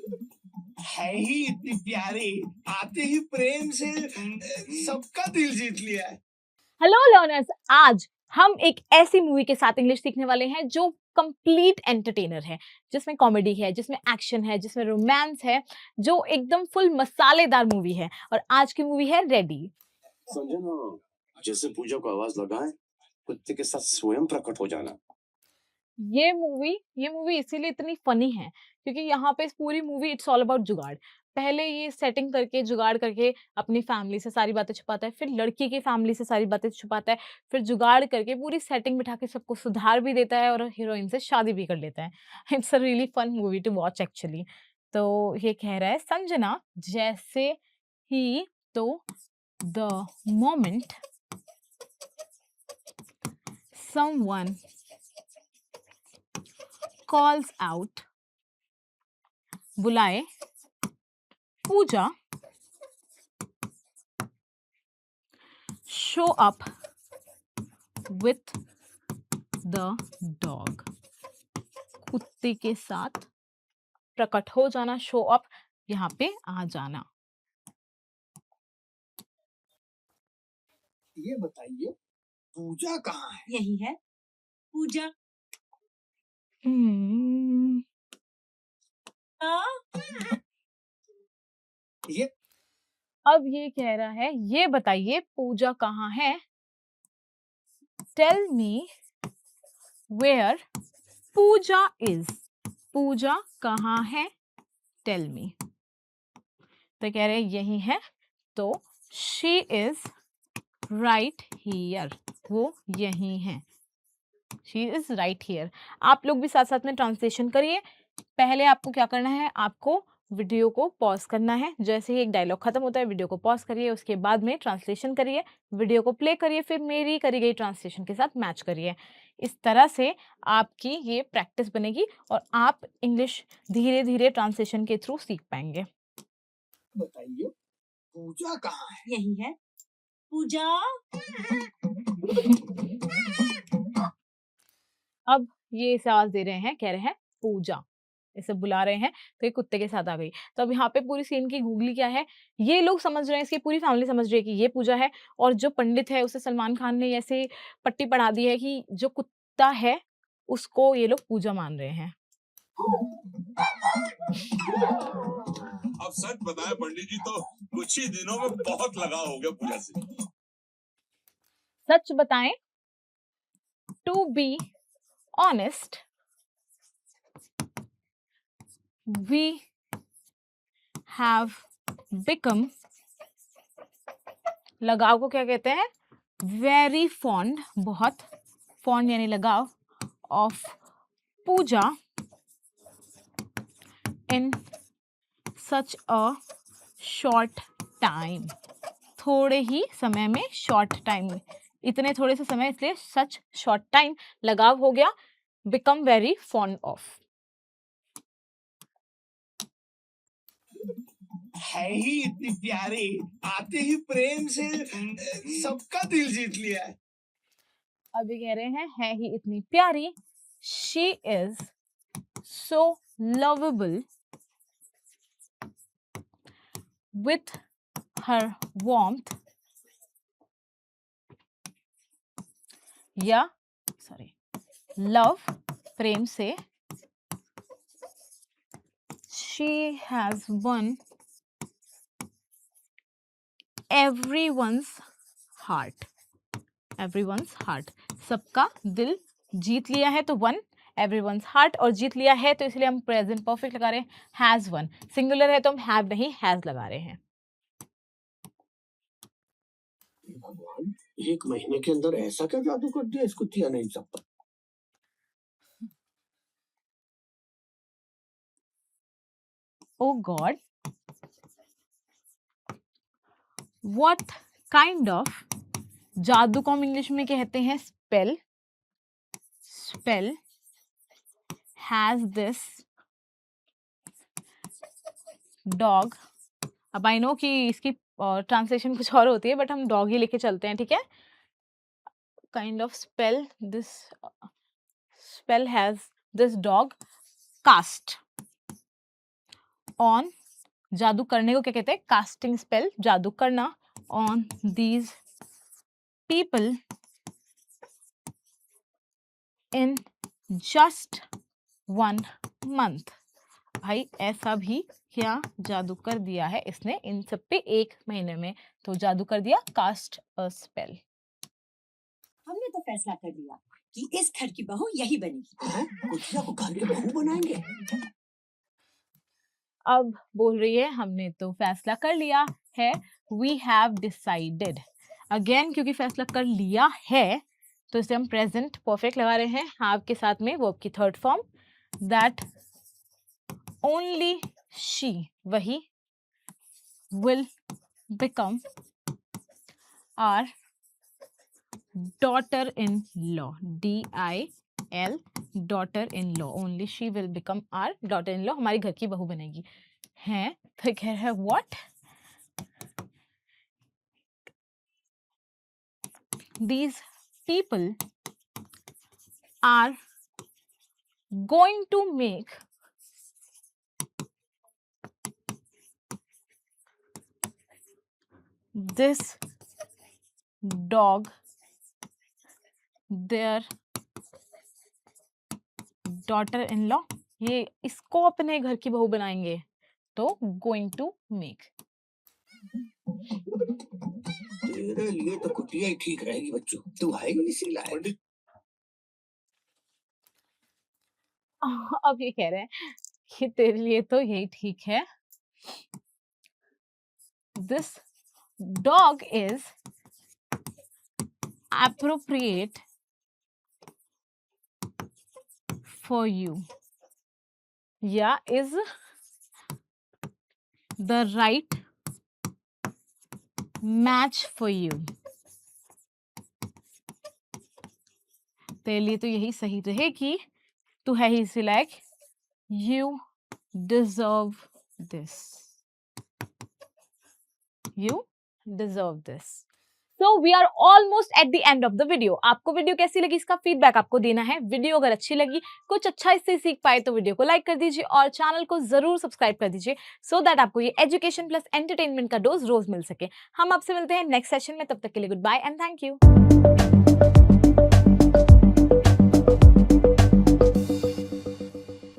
है ही इतनी प्यारी, आते ही प्रेम से सबका दिल जीत लिया है। हेलो लर्नर्स, आज हम एक ऐसी मूवी के साथ इंग्लिश सीखने वाले हैं जो कंप्लीट एंटरटेनर है, जिसमें कॉमेडी है, जिसमें एक्शन है, जिसमें रोमांस है, जो एकदम फुल मसालेदार मूवी है। और आज की मूवी है रेडी। संजना, जैसे पूजा को आवाज लगाए, कुत्ते के साथ स्वयं प्रकट हो जाना। ये मूवी इसीलिए इतनी फनी है क्योंकि यहाँ पे इस पूरी मूवी इट्स ऑल अबाउट जुगाड़। पहले ये सेटिंग करके जुगाड़ करके अपनी फैमिली से सारी बातें छुपाता है, फिर लड़की की फैमिली से सारी बातें छुपाता है, फिर जुगाड़ करके पूरी सेटिंग बिठा के सबको सुधार भी देता है और हीरोइन से शादी भी कर लेता है। It's a really fun movie to watch actually. तो ये कह रहा है संजना, जैसे ही तो the moment someone calls out, बुलाए Pooja, show up with the dog, कुत्ते के साथ प्रकट हो जाना, शो अप, यहाँ पे आ जाना। ये बताइए, पूजा कहाँ है? यही है पूजा। हम्म, हाँ? ये अब ये कह रहा है ये बताइए पूजा कहाँ है, tell me where Pooja is, Pooja कहाँ है, टेल मी। तो कह रहे हैं यही है, तो शी इज राइट हियर, वो यही है, शी इज राइट हियर। आप लोग भी साथ साथ में ट्रांसलेशन करिए। पहले आपको क्या करना है, आपको वीडियो को पॉज करना है। जैसे ही एक डायलॉग खत्म होता है वीडियो को पॉज करिए, उसके बाद में ट्रांसलेशन करिए, वीडियो को प्ले करिए, फिर मेरी करी गई ट्रांसलेशन के साथ मैच करिए। इस तरह से आपकी ये प्रैक्टिस बनेगी और आप इंग्लिश धीरे धीरे ट्रांसलेशन के थ्रू सीख पाएंगे। बताइए, पूजा कहाँ है? यही है पूजा। अब ये इसे आवाज दे रहे हैं, कह रहे हैं पूजा, इसे बुला रहे हैं, तो ये कुत्ते के साथ आ गई। तो अब यहाँ पे पूरी सीन की गूगली क्या है, ये लोग समझ रहे हैं, इसकी पूरी फैमिली समझ रही है कि ये पूजा है, और जो पंडित है उसे सलमान खान ने ऐसे पट्टी पढ़ा दी है कि जो कुत्ता है उसको ये लोग पूजा मान रहे हैं। अब सच बताएं पंडित जी, तो कुछ ही दिनों में बहुत लगाव हो गया पूजा से। सच बताएं, to be honest, we have become, लगाव को क्या कहते हैं, वेरी फॉन्ड, बहुत, फॉन्ड यानी लगाव, of Pooja in such a short time, थोड़े ही समय में, शॉर्ट टाइम में, इतने थोड़े से समय, इसलिए सच शॉर्ट टाइम, लगाव हो गया, बिकम वेरी फॉन्ड ऑफ। है ही इतनी प्यारी, आते ही प्रेम से सबका दिल जीत लिया है। अभी कह रहे हैं है ही इतनी प्यारी, she is so lovable with her warmth, या सॉरी, लव, प्रेम से, she has won everyone's heart, everyone's heart, सबका दिल जीत लिया है, तो वन everyone's heart, और जीत लिया है तो इसलिए हम प्रेजेंट परफेक्ट लगा रहे हैं, has won, सिंगुलर है तो हम have नहीं has लगा रहे हैं। भगवान, 1 महीने के अंदर ऐसा क्या जादू कर दिया इस कुतिया ने इन सब पर? Oh God, what kind of, जादू को हम इंग्लिश में कहते हैं spell, spell has this dog, अब आई नो कि इसकी ट्रांसलेशन कुछ और होती है, बट हम डॉग ही लेके चलते हैं, ठीक है। Kind of spell, this spell has this dog cast on, जादू करने को क्या कहते हैं? कास्टिंग स्पेल, जादू करना। On these people in just 1 month. भाई ऐसा भी क्या जादू कर दिया है इसने इन सब पे 1 महीने में, तो जादू कर दिया, कास्ट अ स्पेल। हमने तो फैसला कर लिया कि इस घर की बहू यही बनेगी। कुटिया को घर के बहू बनाएंगे। अब बोल रही है हमने तो फैसला कर लिया है, वी हैव डिसाइडेड। अगेन क्योंकि फैसला कर लिया है तो इसे हम प्रेजेंट परफेक्ट लगा रहे हैं हैव के साथ में, वर्ब की third form, that only she, वही, will become our daughter in law, DIL, daughter in law, only she will become our daughter in law, हमारी घर की बहू बनेगी। है तो कह रहा है what, these people are going to make this dog their daughter in law, ये इसको अपने घर की बहू बनाएंगे, तो going to make। तेरे लिए तो कुटिया ही ठीक रहेगी बच्चों, तू है ही इसी लायक। पंडित अब ये कह रहे हैं कि तेरे लिए तो यही ठीक है, this dog is appropriate for you, या is the right match for you, तेरे लिए तो यही सही रहेगी, तू है ही इसी लायक, you deserve this, you deserve this। So we are almost at the end of the video। आपको वीडियो कैसी लगी इसका फीडबैक आपको देना है। वीडियो अगर अच्छी लगी, कुछ अच्छा इससे सीख पाए तो वीडियो को लाइक कर दीजिए और चैनल को जरूर सब्सक्राइब कर दीजिए, सो दैट आपको ये एजुकेशन प्लस एंटरटेनमेंट का डोज रोज मिल सके। हम आपसे मिलते हैं नेक्स्ट सेशन में, तब तक के लिए goodbye and thank you.